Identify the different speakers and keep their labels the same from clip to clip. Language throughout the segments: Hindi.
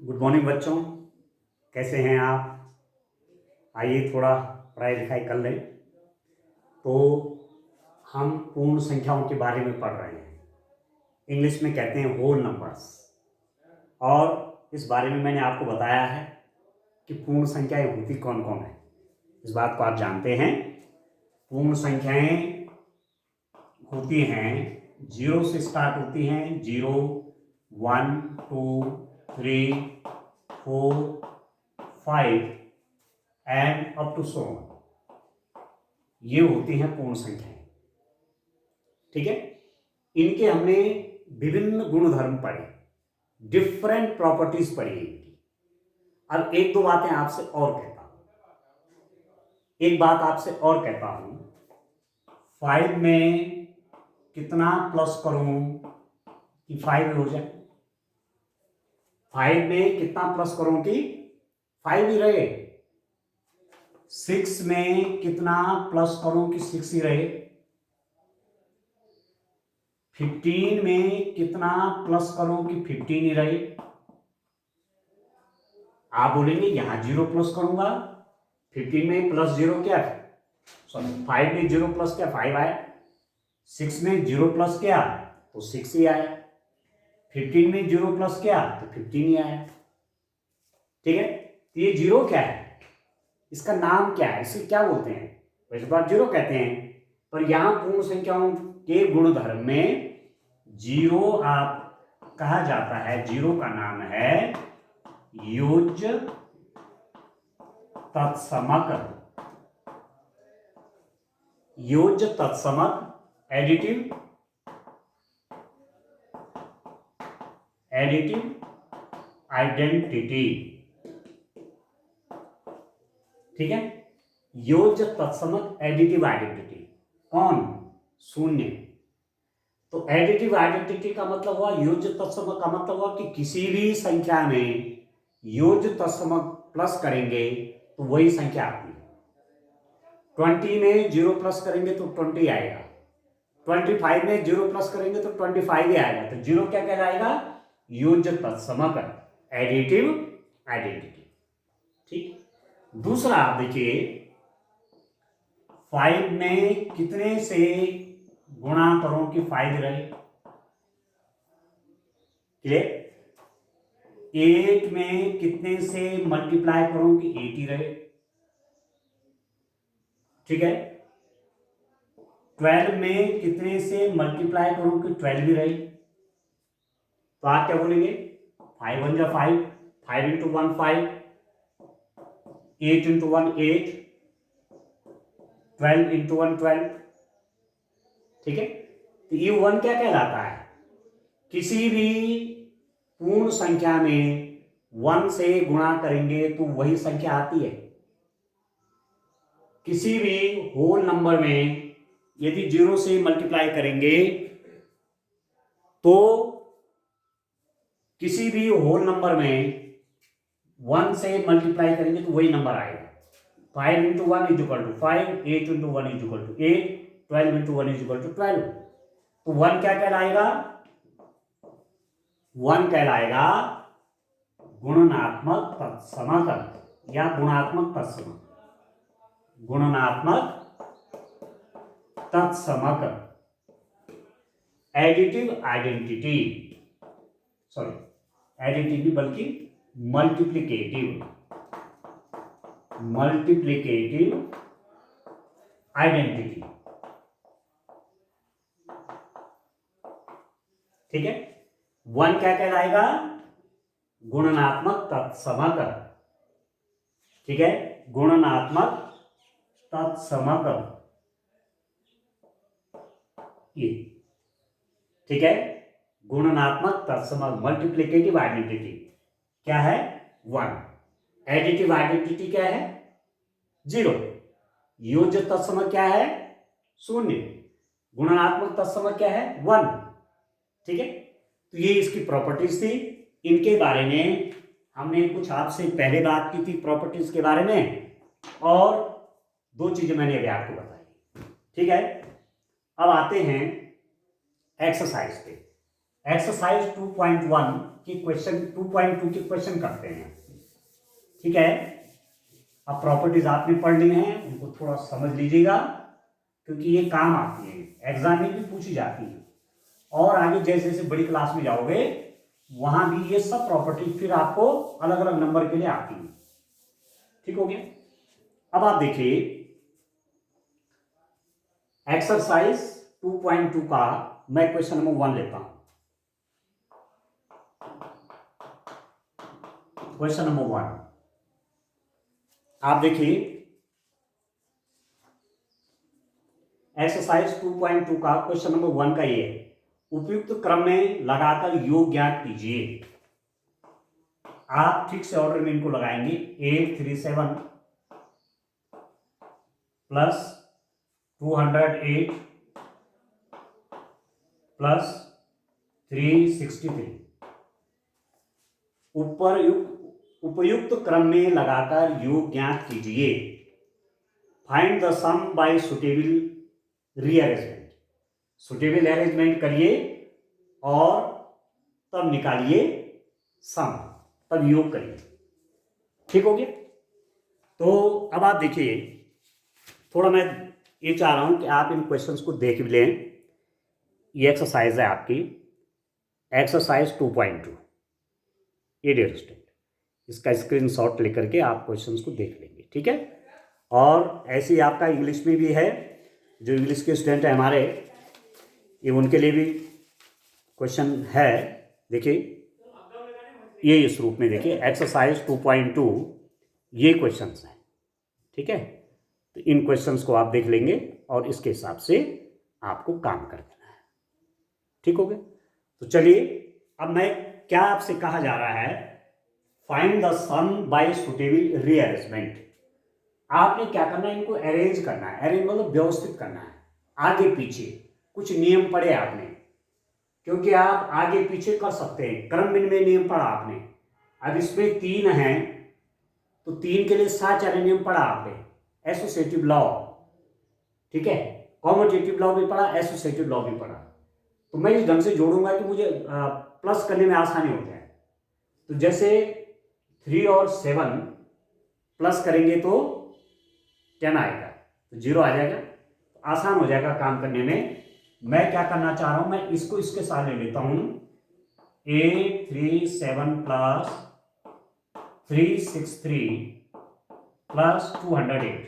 Speaker 1: गुड मॉर्निंग बच्चों, कैसे हैं आप। आइए थोड़ा पढ़ाई लिखाई कर लें। तो हम पूर्ण संख्याओं के बारे में पढ़ रहे हैं। इंग्लिश में कहते हैं होल नंबर्स। और इस बारे में मैंने आपको बताया है कि पूर्ण संख्याएं होती कौन कौन है। इस बात को आप जानते हैं। पूर्ण संख्याएं होती हैं, जीरो से स्टार्ट होती हैं। 0, 1, 2, 3, 4, 5 and up to so on. ये होती हैं पूर्ण संख्याएं। ठीक है। इनके हमने विभिन्न गुणधर्म पढ़े, डिफरेंट प्रॉपर्टीज पढ़ी इनकी। अब एक दो बातें आपसे और कहता हूं। एक बात आपसे और कहता हूं, 5 में कितना प्लस करूं कि 5 हो जाए। 5 में कितना प्लस करूं कि 5 ही रहे। 6 में कितना प्लस करूं कि 6 ही रहे। 15 में कितना प्लस करूं कि 15 ही रहे। आप बोलेंगे यहां 0 प्लस करूंगा, 15 में प्लस 0 क्या है, सॉरी 5 में 0 प्लस क्या 5 आया। 6 में 0 प्लस क्या तो 6 ही आया। 15 में 0 प्लस क्या तो 15 ही आया। ठीक है। तो ये 0 क्या है, इसका नाम क्या है, इसे क्या बोलते हैं। वैसे तो आप 0 कहते हैं, पर यहां पूर्ण संख्याओं के गुणधर्म में 0 आप कहा जाता है। 0 का नाम है योज्य तत्समक। योज्य तत्समक एडिटिव आइडेंटिटी। ठीक है। योज्य तत्समक एडिटिव आइडेंटिटी कौन, शून्य। तो एडिटिव आइडेंटिटी का मतलब हुआ, योज्य तत्समक का मतलब हुआ कि किसी भी संख्या में योज्य तत्समक प्लस करेंगे तो वही संख्या आती है। 20 में 0 प्लस करेंगे तो 20 आएगा। 25 में 0 प्लस करेंगे तो 25 ही आएगा। तो 0 क्या कहलाएगा, योज्य तत्समक एडिटिव आइडेंटिटी। ठीक। दूसरा आप देखिए, 5 में कितने से गुणा करो कि 5 रहे। क्लियर। 8 में कितने से मल्टीप्लाई करो कि 8 ही रहे। ठीक है। 12 में कितने से मल्टीप्लाई करो कि 12 ही रहे। तो आप क्या बोलेंगे, 5 1 जा 5, 5 इंटू 1 5, 8 इंटू 1 8, 12 इंटू 1 12। ठीक है। तो ये 1 क्या कहलाता है, किसी भी पूर्ण संख्या में 1 से गुणा करेंगे तो वही संख्या आती है। किसी भी होल नंबर में यदि 0 से मल्टीप्लाई करेंगे तो किसी भी होल नंबर में 1 से मल्टीप्लाई करेंगे तो वही नंबर आएगा। 5 into 1 is equal to 5, 8 into 1 is equal to 8, 12 into 1 is equal to 12। तो 1 क्या कहलाएगा, 1 कहलाएगा गुणनात्मक तत्समक या गुणात्मक तत्समक। गुणनात्मक तत्समक एडिटिव आइडेंटिटी, सॉरी एडिटिव बल्कि मल्टीप्लिकेटिव आइडेंटिटी। ठीक है। 1 क्या कहलाएगा, गुणनात्मक तत्समक। ठीक है, गुणनात्मक तत्समक ये। ठीक है, गुणनात्मक तत्समक मल्टीप्लिकेटिव आइडेंटिटी क्या है, 1। एडिटिव आइडेंटिटी क्या है, 0। योज्य तत्समक क्या है, 0। गुणनात्मक तत्समक क्या है, 1। ठीक है। तो ये इसकी प्रॉपर्टीज थी। इनके बारे में हमने कुछ आपसे पहले बात की थी, प्रॉपर्टीज के बारे में, और 2 चीजें मैंने अभी आपको बताई। ठीक है। अब आते हैं एक्सरसाइज पे। एक्सरसाइज 2.1 की क्वेश्चन 2.2 के क्वेश्चन करते हैं, ठीक है। अब प्रॉपर्टीज आपने पढ़ ली हैं, उनको थोड़ा समझ लीजिएगा क्योंकि ये काम आती है, एग्जाम में भी पूछी जाती है और आगे जैसे जैसे बड़ी क्लास में जाओगे वहां भी ये सब प्रॉपर्टी फिर आपको अलग अलग नंबर के लिए आती है, ठीक हो गया। अब आप देखिए एक्सरसाइज 2.2 का मैं क्वेश्चन नंबर 1 लेता हूं। क्वेश्चन नंबर 1 आप देखिए एक्सरसाइज 2.2 का क्वेश्चन नंबर 1 का ये है, उपयुक्त क्रम में लगाकर योग ज्ञात कीजिए। आप ठीक से ऑर्डर में इनको लगाएंगे, 837 प्लस 208 प्लस 363 उपयुक्त क्रम में लगाकर योग ज्ञात कीजिए। Find the sum by suitable rearrangement. Suitable arrangement करिए और तब निकालिए सम, तब योग करिए, ठीक हो गया। तो अब आप देखिए थोड़ा मैं ये चाह रहा हूं कि आप इन क्वेश्चंस को देख भी लें। ये एक्सरसाइज है आपकी एक्सरसाइज 2.2 ये डियर स्टूडेंट, इसका स्क्रीनशॉट लेकर के आप क्वेश्चंस को देख लेंगे, ठीक है। और ऐसे ही आपका इंग्लिश में भी है, जो इंग्लिश के स्टूडेंट हैं हमारे, ये उनके लिए भी क्वेश्चन है। देखिए ये इस रूप में देखिए एक्सरसाइज 2.2 ये क्वेश्चंस हैं, ठीक है। तो इन क्वेश्चंस को आप देख लेंगे और इसके हिसाब से आपको काम कर देना है, ठीक हो गया। तो चलिए अब मैं क्या आपसे कहा जा रहा है, find the sum by suitable rearrangement. आपने क्या करना है, इनको अरेंज करना है। अरेंज मतलब व्यवस्थित करना है, आगे पीछे कुछ नियम पढ़े आपने, क्योंकि आप आगे पीछे कर सकते हैं, क्रम में नियम पढ़ा आपने। अब इसमें 3 हैं तो 3 के लिए साचार्य नियम पढ़ा आपने, एसोसिएटिव लॉ, ठीक है, कॉम्यूटेटिव लॉ भी पढ़ा, एसोसिएटिव लॉ भी पढ़ा। तो मैं इस ढंग से जोड़ूंगा कि मुझे प्लस करने में आसानी हो जाए। तो जैसे 3 और 7 प्लस करेंगे तो 10 आएगा, तो 0 आ जाएगा, तो आसान हो जाएगा काम करने में। मैं क्या करना चाह रहा हूं, मैं इसको इसके साथ ले लेता हूं, 837 प्लस 363 प्लस 208,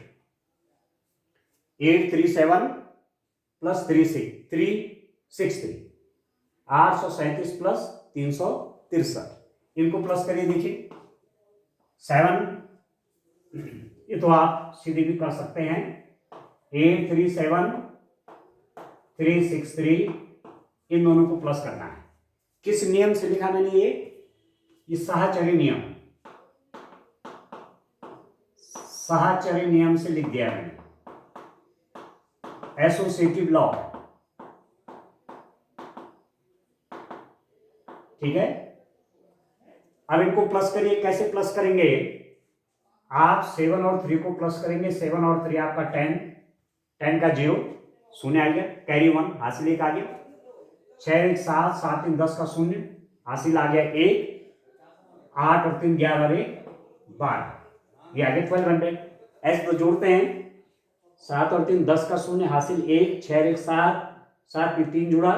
Speaker 1: 837 प्लस 363 837 प्लस 363, इनको प्लस करिए। देखिए 7, ये तो आप सीधे भी कर सकते हैं, 837 363, इन दोनों को प्लस करना है। किस नियम से लिखा मैंने ये साहचर्य नियम, साहचर्य नियम से लिख दिया मैंने, एसोसिएटिव लॉ, ठीक है। अब इनको प्लस करिए, कैसे प्लस करेंगे, आप 7 और 3 को प्लस करेंगे, 7 और 3 आपका 10, 10 का 0 शून्य आ गया, कैरी 1 हासिल 1 आ गया, 6 1 7, 7 3 10 का 0 हासिल आ गया 1, 8 और 3 11 और 1 12, ये आ गया 1200। ऐसे तो जोड़ते हैं, 7 और 3 10 का 0 हासिल 1, 6 1 7, 7 में 3 जुड़ा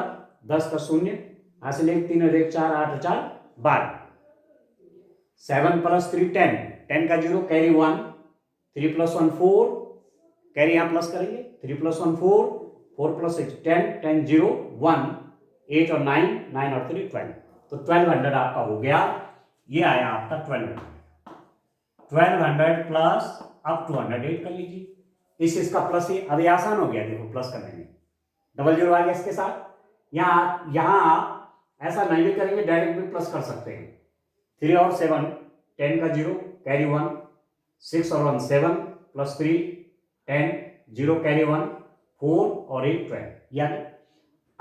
Speaker 1: 10 का 0 हासिल 1, 3 और 1 4, 8 और 4 12, 7 प्लस 3 10, 10 का 0 कैरी 1, 3 प्लस 1 4, कैरी यहां प्लस करेंगे, 3 प्लस 1 4, 4 प्लस 6 10, 10 0 1, 8 और 9, 9 और 3 12, तो 1200 आपका हो गया। ये आया आपका 1200 प्लस अब 208 कर लीजिए, इसका प्लस ही, अब ये आसान हो गया, देखो प्लस करने में, डबल 0 आ गया इसके साथ। यहां आप ऐसा नहीं भी करेंगे, डायरेक्ट भी प्लस कर सकते हैं, 3 और 7 10 का 0 कैरी 1, 6 और 1 7 प्लस 3 10 0 कैरी 1 4 और 8 12, यानी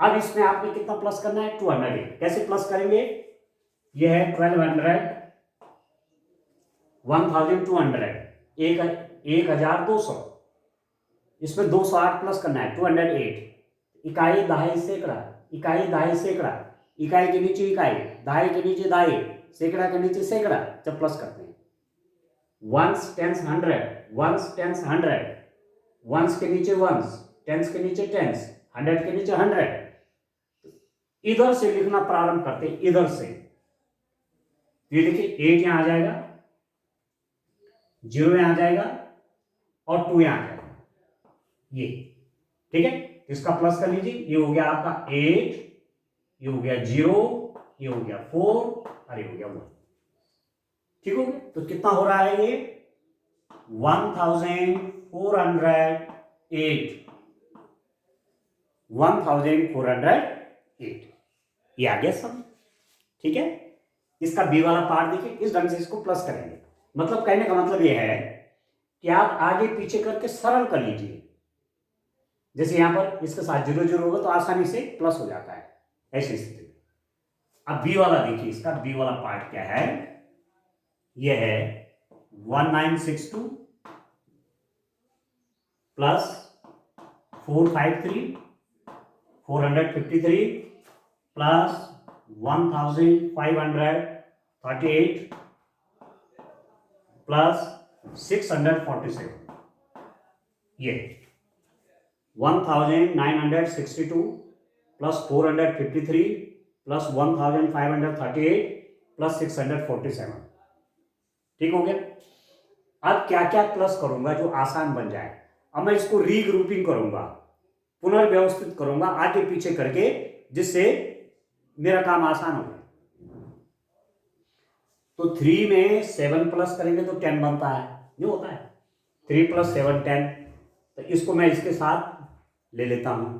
Speaker 1: अब इसमें आपने कितना प्लस करना है, 208। कैसे प्लस करेंगे, यह है 1200, 1200, 1200, इसमें 208 प्लस करना है, 208, इकाई दहाई सैकड़ा, इकाई दहाई सैकड़ा, इकाई के नीचे इकाई, दहाई के नीचे दहाई, सैकड़ा के नीचे सैकड़ा, जब प्लस करते हैं ones tens hundred, ones tens hundred, ones के नीचे वंस, टेंस के नीचे टेंस, हंड्रेड के नीचे हंड्रेड, इधर से लिखना प्रारंभ करते हैं, इधर से। ये देखिए 8 यहां आ जाएगा, 0 यहां आ जाएगा और 2 यहां आ जाएगा, ये ठीक है। इसका प्लस कर लीजिए, ये हो गया आपका 8, ये हो गया 0, ये हो गया 4 और ये हो गया 1, ठीक हो गया। तो कितना हो रहा है ये 1408, 1408, ये आ गया सब, ठीक है। इसका बी वाला पार्ट देखिए, इस ढंग से इसको प्लस करेंगे। मतलब कहने का मतलब ये है कि आप आगे पीछे करके सरल कर लीजिए। जैसे यहां पर इसके साथ 0 0 होगा तो आसानी से प्लस हो जाता है, ऐसी स्थिति में। अब बी वाला देखिए, इसका बी वाला पार्ट क्या है, यह है 1962 प्लस 453, 453 प्लस 1538 प्लस 647, ये 1962 प्लस 453 प्लस 1538 प्लस 647, ठीक हो गया। अब क्या क्या प्लस करूंगा जो आसान बन जाए। अब मैं इसको रीग्रुपिंग करूंगा, पुनर्व्यवस्थित करूंगा आगे पीछे करके, जिससे मेरा काम आसान हो जाए। तो 3 में 7 प्लस करेंगे तो 10 बनता है, ये होता है 3 + 7 10। तो इसको मैं इसके साथ ले लेता हूं,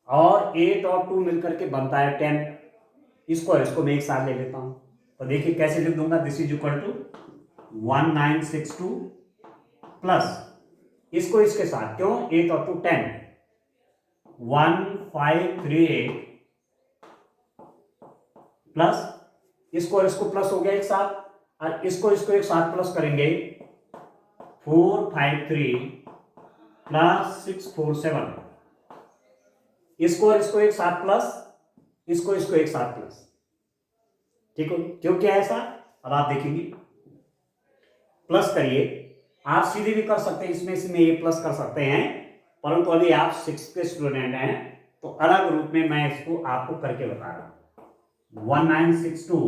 Speaker 1: और 8 और 2 मिलकर के बनता है 10, इसको और इसको मैं एक साथ ले लेता हूं। तो देखिए कैसे लिख दूंगा, this is equal to 1962 plus इसको इसके साथ, क्यों 8 और 2 10, 1538 प्लस इसको और इसको प्लस हो गया एक साथ, और इसको एक साथ प्लस करेंगे 453 प्लस 647, इसको और इसको एक साथ प्लस, इसको एक साथ प्लस, ठीक हो। क्यों क्या है ऐसा, अब आप देखेंगे। प्लस करिए, आप सीधे भी कर सकते हैं, इसमें ये प्लस कर सकते हैं, परंतु अभी आप 6th के स्टूडेंट हैं तो अलग रूप में मैं इसको आपको करके बता रहा हूं। 1962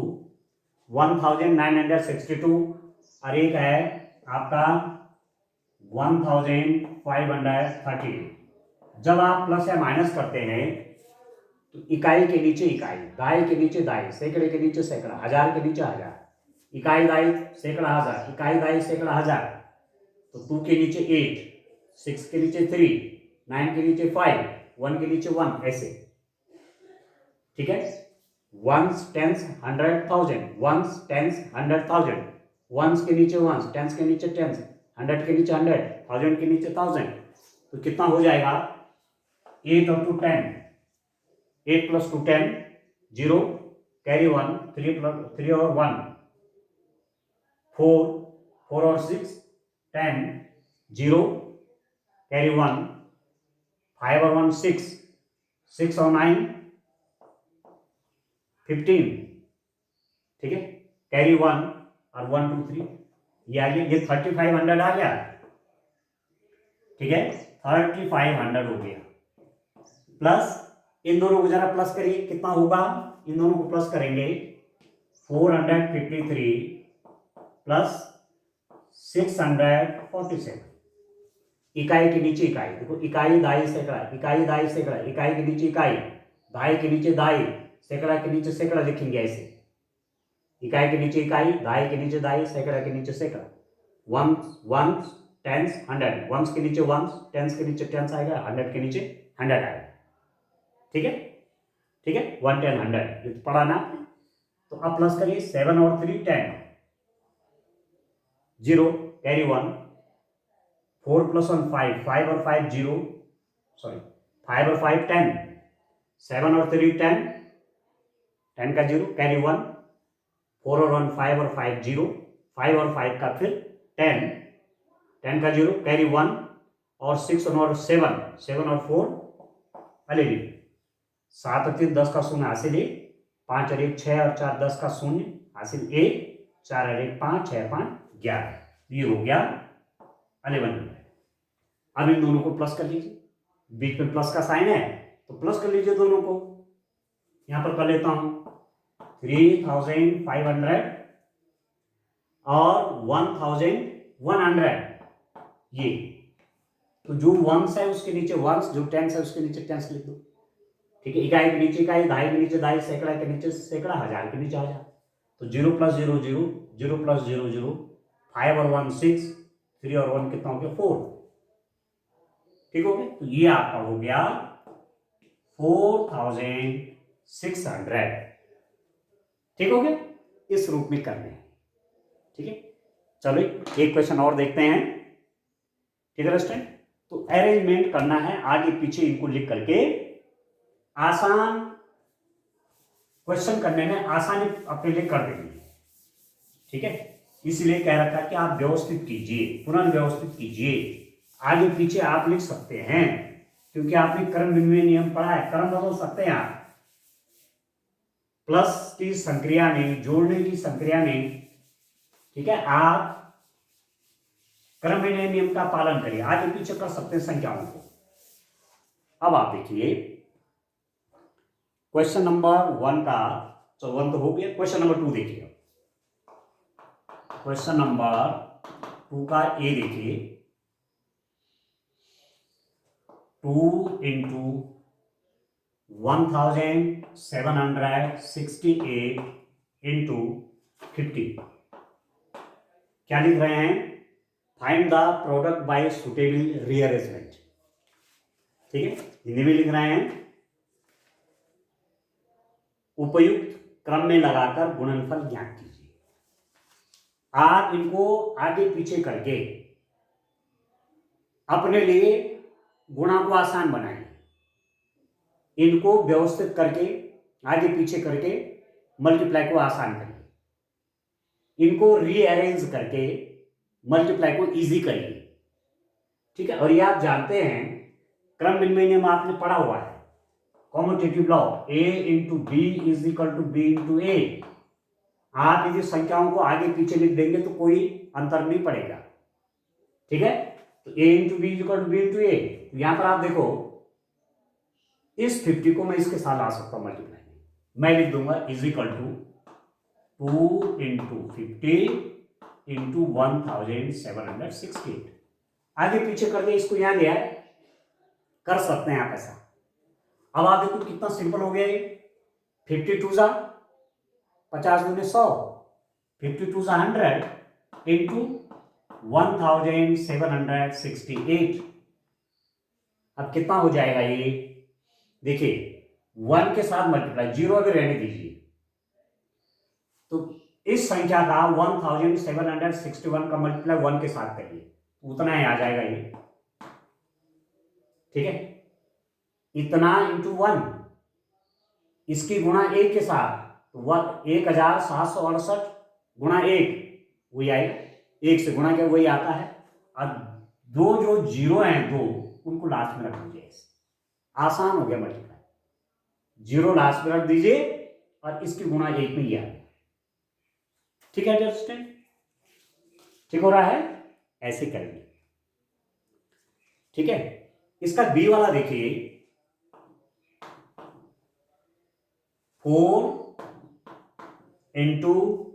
Speaker 1: 1962 और एक है आपका 1538। जब आप प्लस या माइनस करते हैं तो इकाई के नीचे इकाई, दहाई के नीचे दहाई, सैकड़े के नीचे सैकड़ा, हजार के नीचे हजार, इकाई दहाई सैकड़ा हजार, इकाई दहाई सैकड़ा हजार। तो 2 के नीचे 8, 6 के नीचे 3, 9 के नीचे 5, 1 के नीचे 1, ऐसे, ठीक है। Ones tens 100,000, ones tens 100,000, ones के नीचे वंस, टेंस के नीचे टेंस, 100 के नीचे 100, 1000 के नीचे 1000। तो कितना हो जाएगा 8 और 2 10, 8 + 2 10, 0 कैरी 1, 3 और 1 4, 4 और 6 10, 0 कैरी 1, 5 और 1 6, 6 और 9 15, ठीक है, कैरी 1 और 1 2 3, ये आ गया, ये 3500 आ गया, ठीक है, 3500 हो गया। प्लस इन दोनों को जरा प्लस करिए, कितना होगा, इन दोनों को प्लस करेंगे 453 प्लस 647, इकाई के नीचे इकाई, देखो इकाई दहाई सैकड़ा, इकाई दहाई सैकड़ा, इकाई के नीचे इकाई, दहाई के नीचे दहाई, सैकड़ा के नीचे सैकड़ा लिखेंगे ऐसे, इकाई के नीचे इकाई, दहाई के नीचे दहाई, सैकड़ा के नीचे सैकड़ा। वंस टेंस 100, वंस के नीचे वंस, टेंस के नीचे टेंस आएगा, 100 के नीचे 100 आएगा, ठीक है, ठीक है, 1 10 100 पढ़ा ना। तो अब प्लस करिए 7 और 3 10, 0 कैरी 1, 4 + 1 5, 5 और 5 0, सॉरी 5 और 5 10, 7 और 3 10, 10 का 0 कैरी 1, 4 और 1 5 और 5 0, 5 और 5 का फिर 10, 10 का 0 कैरी 1, और 6 और 7, 7 और 4 अले 7 और 3 10 का 0 ऐसे ले 5 और 1 6 और 4 10 का शून्य, हासिल 1, 4 और 1 5, 6 और 5 11, ये हो गया 11। अब इन दोनों को प्लस कर लीजिए, बीच में प्लस का साइन है तो प्लस कर लीजिए दोनों को। यहां पर कर लेता हूं 3500 और 1100, ये तो जो वंस है उसके नीचे वंस, जो टेंस है उसके नीचे टेंस लिख दो। ठीक है, इकाई के नीचे इकाई, दहाई के नीचे दहाई, सैकड़ा के नीचे सैकड़ा, हजार के नीचे हजार। तो 0 + 0 0, 0 + 0 0, 5 और 1 6, 3 और 1 कितना हो गया 4। ठीक हो गया, तो ये आपका हो गया 4600। ठीक हो गया, इस रूप में करने हैं। ठीक है, चलो एक क्वेश्चन और देखते हैं। ठीक है स्टूडेंट, तो अरेंजमेंट करना है आगे पीछे इनको लिख करके, आसान क्वेश्चन करने में आसानी अपने लिए कर देंगे। ठीक है, इसलिए कह रखा कि आप व्यवस्थित कीजिए, पुनर्व्यवस्थित कीजिए, आगे पीछे आप लिख सकते हैं, क्योंकि आपने क्रम विनिमय नियम पढ़ा है, क्रम बदल सकते हैं आप, प्लस की संक्रिया में, जोड़ने की संक्रिया में। ठीक है, आप क्रम विनिमय नियम का पालन करिए, आगे पीछे कर सकते हैं संख्याओं को। अब आप देखिए क्वेश्चन नंबर 1 का, तो 1 तो हो गया, क्वेश्चन नंबर 2 देखिए। क्वेश्चन नंबर 2 का ए देखिए, 2 × 1768 × 50। क्या लिख रहे हैं? Find the product bye suitable rearrangement. ठीक है, हिंदी में लिख रहे हैं उपयुक्त क्रम में लगाकर गुणनफल ज्ञात कीजिए। आप इनको आगे पीछे करके अपने लिए गुणा को आसान बनाइए, इनको व्यवस्थित करके आगे पीछे करके मल्टीप्लाई को आसान करिए, इनको रीअरेंज करके मल्टीप्लाई को इजी करिए। ठीक है, और ये आप जानते हैं क्रम विनिमय नियम आपने पढ़ा हुआ है, commutative law, a × b = b × a। आप यदि संख्याओं को आगे पीछे लिख देंगे तो कोई अंतर नहीं पड़ेगा। ठीक है, तो a × b = b × a। तो यहां पर आप देखो, इस 50 को मैं इसके साथ ला सकता हूं मल्टीप्लाई में, मैं लिख दूंगा = 2 × 50 × 1768। आगे पीछे करके इसको यहां ले आए, कर सकते हैं आप ऐसा। अब आप देखो कितना सिंपल हो गया ये, 52 × 50 × 100, 52 × 100 × 1768। अब कितना हो जाएगा ये, देखिए 1 के साथ मल्टीप्लाई, 0 अगर रहने दीजिए, तो इस संख्या का 1761 का मल्टीप्लाई 1 के साथ करिए, उतना ही आ जाएगा ये। ठीक है, इतना × 1, इसकी गुणा 1 के साथ, तो 1768 गुणा 1 वही आएगा, 1 से गुणा किया वही आता है। अब दो जो जीरो हैं, दो उनको लास्ट में रख दीजिए, आसान हो गया मल्टीप्लाई, 0 लास्ट में रख दीजिए और इसकी गुणा 1 में ही आ गया। ठीक है अंडरस्टैंड, ठीक हो रहा है, ऐसे करेंगे। ठीक है, इसका बी वाला देखिए, 4 ×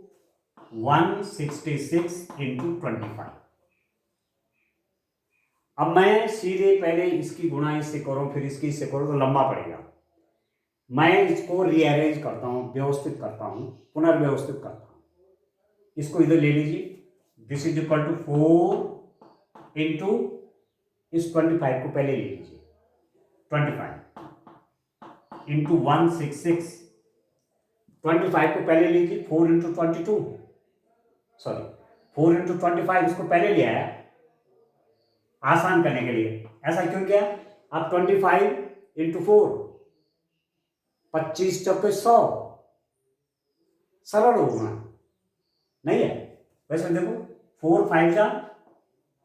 Speaker 1: 166 × 25। अब मैं सीधे पहले इसकी गुणा इससे करूं, फिर इसकी इससे करूं तो लंबा पड़ेगा। मैं इसको रीअरेंज करता हूं, व्यवस्थित करता हूं, पुनर्व्यवस्थित करता हूं। इसको इधर ले लीजिए, दिस = 4 × इस 25 को पहले ले लीजिए, 25 × 166, 25 को पहले लीजिए, 4 × 22, सॉरी 4 × 25 इसको पहले ले आया आसान करने के लिए। ऐसा क्यों किया? अब 25 × 4, 25 × 100, सरल होगा नहीं है? वैसे देखो 4 × 5 =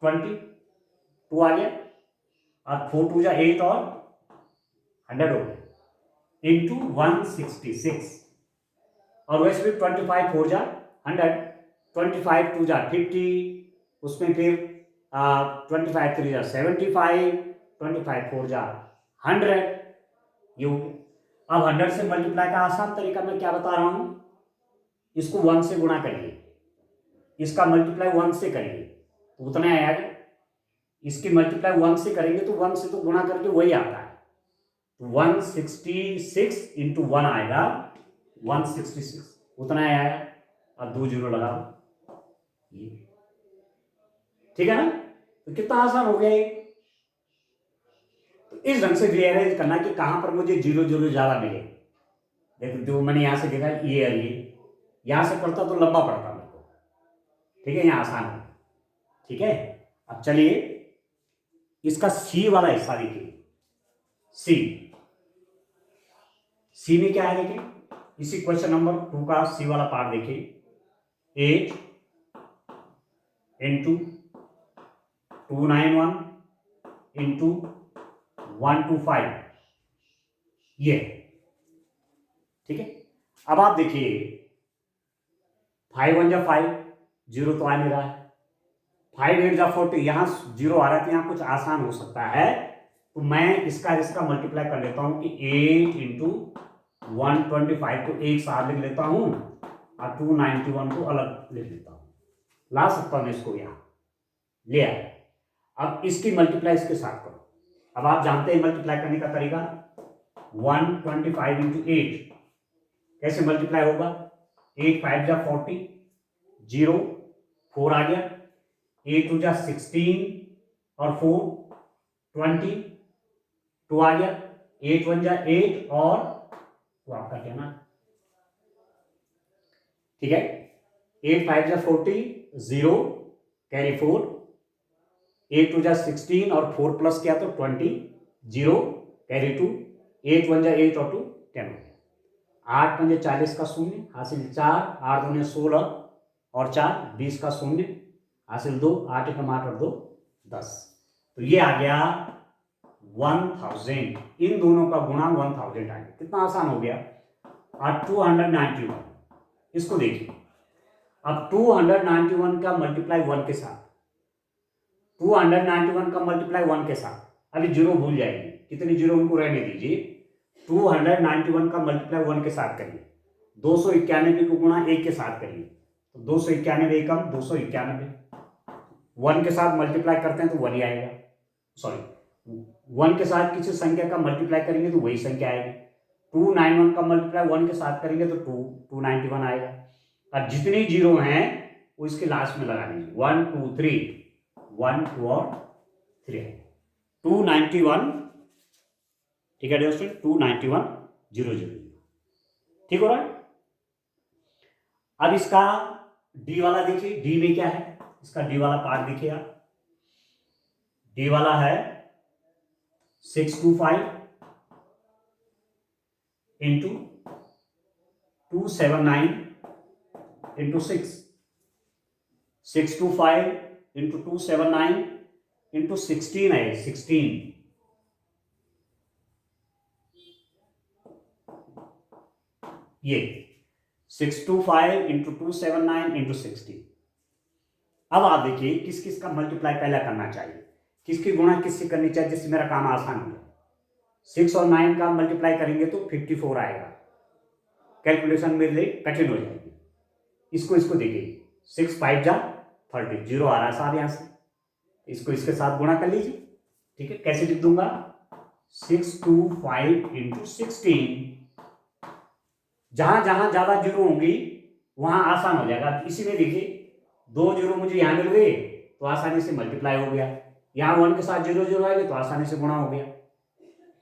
Speaker 1: 20, 2 आ गया, और 4 × 2 = 8 और 100 हो गया, × 166। और वैसे भी 25 4 जा 100, 25 2 जा 50, उसमें फिर 25 3 जा 75, 25 4 जा 100, ये हो गया। अब 100 से मल्टीप्लाई का आसान तरीका मैं क्या बता रहा हूं, इसको 1 से गुणा करिए, इसका मल्टीप्लाई 1 से करिए तो उतना आएगा, इसकी मल्टीप्लाई 1 से करेंगे तो 1 से तो गुणा करके वही आता है, तो 166 इंटू 1 आएगा 166, उतना ही आएगा। अब 2 जीरो लगा दो, ये ठीक है ना, तो कितना आसान हो गया ये। तो इस ढंग से रीअरेंज करना कि कहां पर मुझे जीरो जीरो ज्यादा मिले। देखो जो मैंने यहां से देखा ये है, ये यहां से पढ़ता तो लंबा पड़ता मेरे को, ठीक है, यहां आसान है, ठीक है। अब चलिए इसका सी वाला हिस्सा देखिए, सी सी में क्या है देखिए, इसी क्वेश्चन नंबर 2 का सी वाला पार्ट देखिए, 8 इंटू 291 इंटू 125, ये ठीक है। अब आप देखिए 5 1 जा 5, जीरो तो आ नहीं रहा है, 5 8 जा 40, यहां जीरो आ रहा है, तो यहां कुछ आसान हो सकता है, तो मैं इसका मल्टीप्लाई कर लेता हूं कि 8 इंटू 125 को एक साथ लिख लेता हूं और 291 को अलग लिख लेता हूं, ला सकता हूं इसको, यहां ले आया। अब इसकी मल्टीप्लाई इसके साथ करो, अब आप जानते हैं मल्टीप्लाई करने का तरीका, 125 इंटू 8 कैसे मल्टीप्लाई होगा, 8 5 जा 40, 0 4 आ गया, 8 2 जा 16 और 4 20, 2 आ गया, 8 1 जा 8 और तो आपका क्या ना, ठीक है, 8 5 जा 40, 0 कैरी 4, 8 2 जा 16 और 4 प्लस किया तो 20, 0 कैरी 2, 8 1 जा 8 और 2 10 हो गया, 8 पंजे 40 का शून्य हासिल 4, 8 दूने 16 और 4 20 का शून्य हासिल 2, 8 एकम 8 और 2 10, तो ये आ गया 1000, इन दोनों का गुणा 1000 आ गया, कितना आसान हो गया। और 291 इसको देखिए, अब 291 का मल्टीप्लाई 1 के साथ, 291 का मल्टीप्लाई 1 के साथ, अभी जीरो भूल जाएंगे, कितनी जीरो उनको रहने दीजिए, 291 का मल्टीप्लाई 1 के साथ करिए, 291 को गुणा 1 के साथ करिए, तो 291 एकम 291, 1 के साथ मल्टीप्लाई करते हैं तो 1 ही आएगा, सॉरी 1 के साथ किसी संख्या का मल्टीप्लाई करेंगे तो वही संख्या आएगी, 291 का मल्टीप्लाई 1 के साथ करेंगे तो 291 आएगा, और जितनी जीरो हैं वो इसके लास्ट में लगा लीजिए, 1 2 3, 1 2 और 3, 291, ठीक है दोस्तों, 291 0 0, ठीक हो रहा है। अब इसका डी वाला देखिए, डी में क्या है, इसका डी वाला पार्ट देखिए आप, डी वाला है 625 इंटू 279 इंटू 6, 625 इंटू 279 इंटू 16 है, 16, ये 625 इंटू 279 इंटू 16। अब आप देखिए किस किस का मल्टीप्लाई पहले करना चाहिए, किसकी गुणा किससे करनी चाहिए, जिससे मेरा काम आसान हो जाए। 6 और 9 का मल्टीप्लाई करेंगे तो 54 आएगा, कैलकुलेशन मेरे लिए कठिन हो जाएगी। इसको देखिए, 6 5 जा 30, जीरो आ रहा है साहब यहाँ से, इसको इसके साथ गुणा कर लीजिए, ठीक है। कैसे लिख दूंगा, 625 इंटू 16, जहां जहां ज्यादा जीरो होंगी वहां आसान हो जाएगा। इसी में देखिए 2 जीरो मुझे यहां मिल गए तो आसानी से मल्टीप्लाई हो गया, यहां 1 के साथ 0 0 आएगा तो आसानी से गुणा हो गया,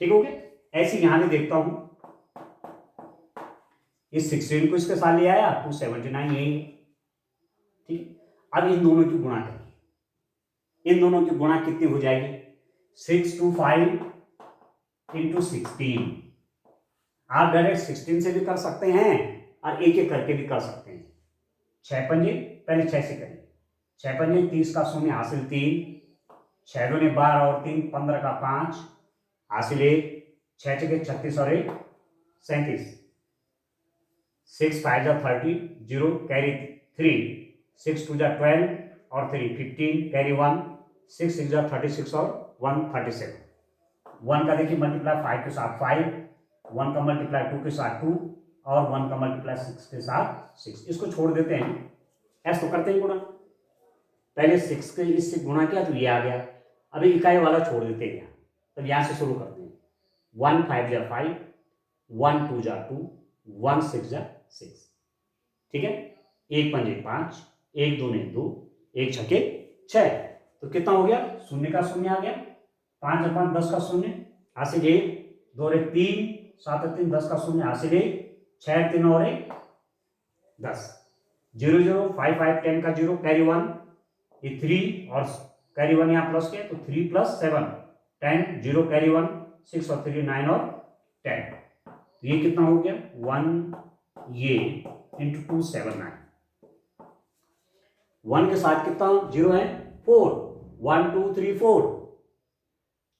Speaker 1: ठीक हो गया। ऐसे यहां भी देखता हूं, इस 16 को इसके साथ ले आया 279, यही है, ठीक। अब इन दोनों की गुणा करिए, इन दोनों की गुणा कितनी हो जाएगी, 625 इंटू 16, आप डायरेक्ट 16 से भी कर सकते हैं और एक एक करके भी कर सकते हैं। 6 पंजे, पहले 6 से करिए, 6 पंजे 30 का शून्य हासिल 3, 6 दूने 12 और 3 15 का 5 हासिल 1, 6 छके 36 और 1 37, 6 5 जा 30, 0 कैरी 3, 6 2 जा 12 और 3 15 कैरी 1, 6 6 जा 36 और 1 37। 1 का देखिए मल्टीप्लाई 5 के साथ 5, 1 का मल्टीप्लाई 2 के साथ 2 और 1 का मल्टीप्लाई 6 के साथ 6। इसको छोड़ देते हैं, ऐसा तो करते हैं गुणा। पहले 6 के इससे गुणा किया तो ये आ गया, अभी इकाई वाला छोड़ देते हैं यहाँ, तब यहाँ से शुरू करते हैं। 1 5 जा 5, 1 2 जा 2, 1 6 जा 6। ठीक है, 1 पंजे 5, 1 दूने 2, 1 छके 6। तो कितना हो गया, शून्य का शून्य आ गया, 5 और 5 10 का शून्य, हासिल 1, 2 और 1 3, 7 और 3 10 का शून्य, हासिल 1, 6 3 और 1 10, 0 0 5 5 10 का 0 कैरी 1, ये 3 और कैरी 1 यहाँ प्लस किया तो 3 + 7 10, 0 कैरी 1 6 और 3 9 और 10। तो ये कितना हो गया 1 ये इंटू 2 7 9। 1 के साथ कितना 0 है 4, 1 2 3 4।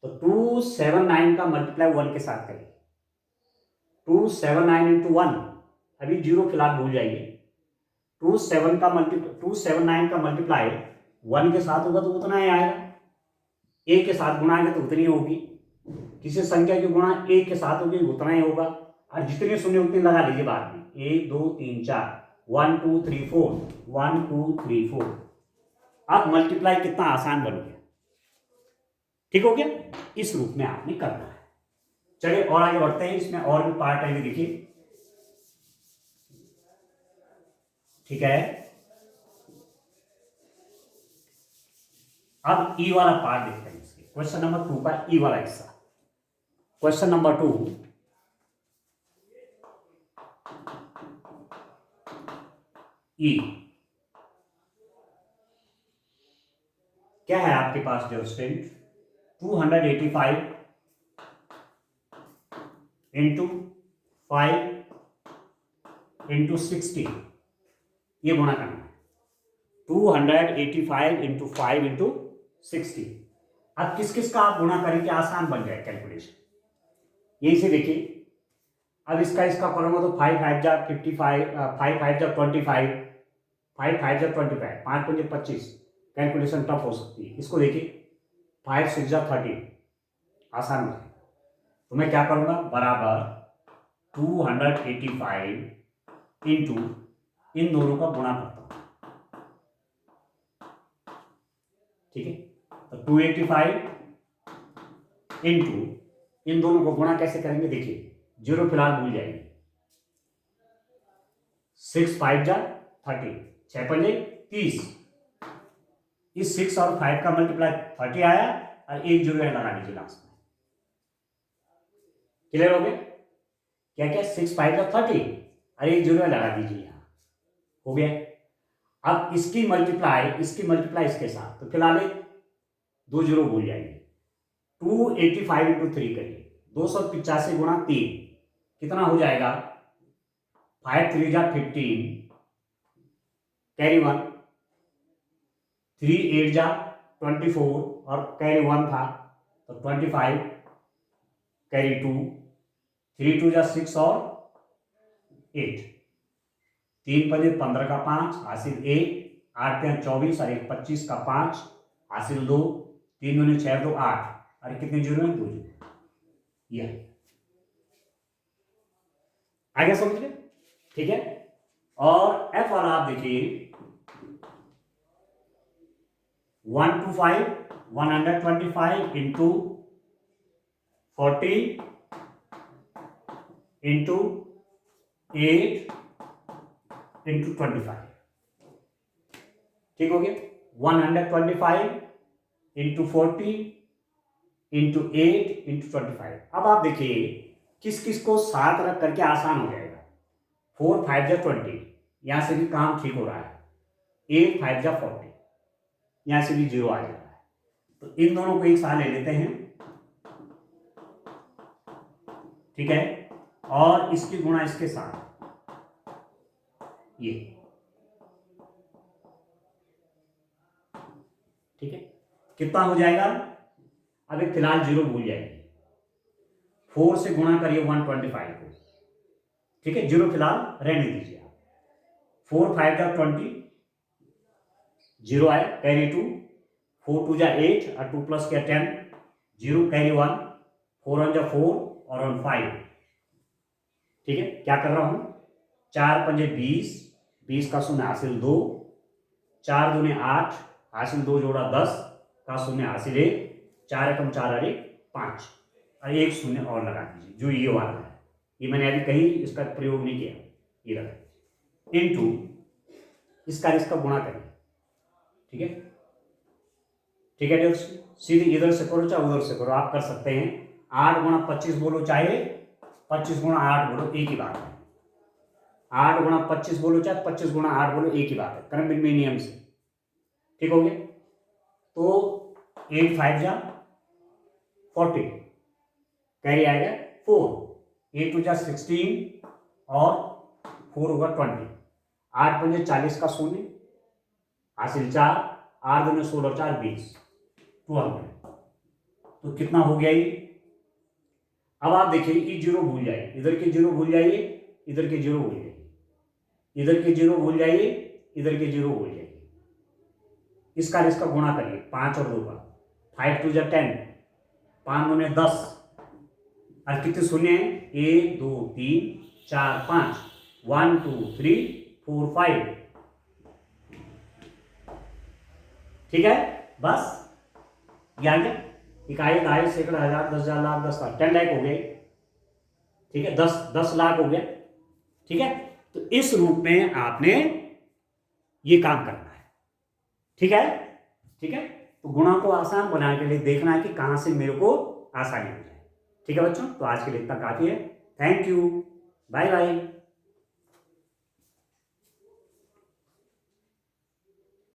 Speaker 1: तो 2 7 9 का मल्टीप्लाई 1 के साथ करिए, 2 7 9 इंटू 1, अभी 0 फिलहाल भूल जाइए। 2 7 9 का मल्टीप्लाई 1 के साथ होगा तो उतना ही आएगा, एक के साथ गुणा आएगा तो उतनी होगी, किसी संख्या की गुणा एक के साथ होगी उतना ही होगा, और जितने शून्य उतने लगा लीजिए बाद में, 1 2 3 4, 1 2 3 4, 1 2 3 4। अब मल्टीप्लाई कितना आसान बन गया, ठीक हो गया। इस रूप में आपने करना है। चलिए और आगे बढ़ते हैं, इसमें और भी पार्ट है, देखिए ठीक है। अब ई वाला पार्ट देखते हैं, इसके क्वेश्चन नंबर 2 का ई वाला हिस्सा। क्वेश्चन नंबर 2, ई क्या है आपके पास जो स्टूडेंट, 285 इंटू 5 इंटू 60, ये गुणा करना है। 285 इंटू 5 इंटू 60। अब किस किस का आप गुणा करेंगे आसान बन जाए कैलकुलेशन, यही से देखिए। अब इसका करूंगा तो 5 5 जा 55, 5 5 जा 25, 5 5 जा 25, 5 5 25, कैलकुलेशन टफ हो सकती है। इसको देखिए 5 6 जा 30, आसान हो जाएगा। तो मैं क्या करूंगा, बराबर 285 इंटू इन दोनों का गुणा करता हूं, ठीक है। तो 285 इंटू इन दोनों को गुणा कैसे करेंगे, देखिए 0 फिलहाल भूल जाएंगे, 6 5 जा 30, 6 पंजे 30, इस 6 और 5 का मल्टीप्लाई 30 आया और एक 0 लगा दीजिए लास्ट में। क्लियर हो गया, क्या क्या 6 5 जा 30 और एक 0 लगा दीजिए, यहां हो गया। अब इसकी मल्टीप्लाई इसके साथ, तो फिलहाल 2 0 भूल जाएंगे। 285 इंटू 3 करिए, 285 गुणा 3 कितना हो जाएगा, 5 3 जा 15 कैरी 1, 3 8 जा 24 और कैरी 1 था तो 25 कैरी 2, 3 2 जा 6 और 8, 3 पंजे 15 का 5 हासिल 1, 8 3 24 और 1 25 का 5 हासिल 2, 3 दूनी 6 2 8, और कितने 0 हैं 2 0। यह आगे समझ गए, ठीक है। और एफ वाला आप देखिए 125 125 इंटू 40 इंटू 8 इंटू 25, ठीक हो गया। 125 इंटू 40 इंटू 8 इंटू 25। अब आप देखिए किस किस को साथ रख करके आसान हो जाएगा। 4 5 जा 20, यहां से भी काम ठीक हो रहा है। 8 5 जा 40, यहां से भी 0 आ जा रहा है। तो इन दोनों को एक साथ ले लेते हैं, ठीक है, और इसकी गुणा इसके साथ, ये ठीक है। कितना हो जाएगा, अभी फिलहाल 0 भूल जाएंगे, 4 से गुणा करिए 125 को, ठीक है, 0 फिलहाल रहने दीजिए आप। 4 5 जा 20, 0 आए, कैरी 2, 4 2 जा 8 और 2 प्लस किया 10, 0 कैरी 1, 4 1 जा 4 और 1 5। ठीक है, क्या कर रहा हूं, 4 पंजे 20, 20 का शून्य हासिल 2, 4 दूने 8, हासिल 2 जोड़ा 10 का शून्य हासिल 1, 4 एकम 4 और 1 5 और 1 शून्य और लगा दीजिए, जो ये वाला है, ये मैंने अभी कहीं इसका प्रयोग नहीं किया, ये लगा इनटू इसका गुणा करिए। ठीक है, ठीक है, सीधे इधर से करो चाहे उधर से करो, आप कर सकते हैं। 8 गुणा 25 बोलो चाहे 25 गुणा 8 बोलो, एक ही बात है। 8 गुणा 25 बोलो चाहे 25 गुणा 8 बोलो, एक ही बात है, क्रम बिन्मी नियम से। ठीक हो गया, तो 8 5 जा 40, कैरी आएगा 4, 8 2 जा 16 और 4 होगा 20, 8 पंजे 40 का शून्य हासिल 4, 8 दूने 16 4 20, 1200। तो कितना हो गया ये, अब आप देखिए ये 0 भूल जाइए, इधर के 0 भूल जाइए, इधर के 0 भूल जाइए, इधर के 0 भूल जाइए, इधर के 0 भूल जाइए, इसका गुणा करिए 5 और 2 का, 5 2 जा 10, 5 दूने 10 और कितने शून्य है, 1 2 3 4 5, 1 2 3 4 5। ठीक है, बस ये आ गया, इकाई दहाई सैकड़ा हजार 10,000 लाख 10 लाख 10 लाख हो गए। ठीक है, 10 लाख हो गया। ठीक है, तो इस रूप में आपने ये काम करना है। ठीक है, ठीक है, तो गुणा को आसान बनाने के लिए देखना है कि कहां से मेरे को आसानी हो जाए। ठीक है बच्चों, तो आज के लिए इतना काफी है। Thank you, bye bye.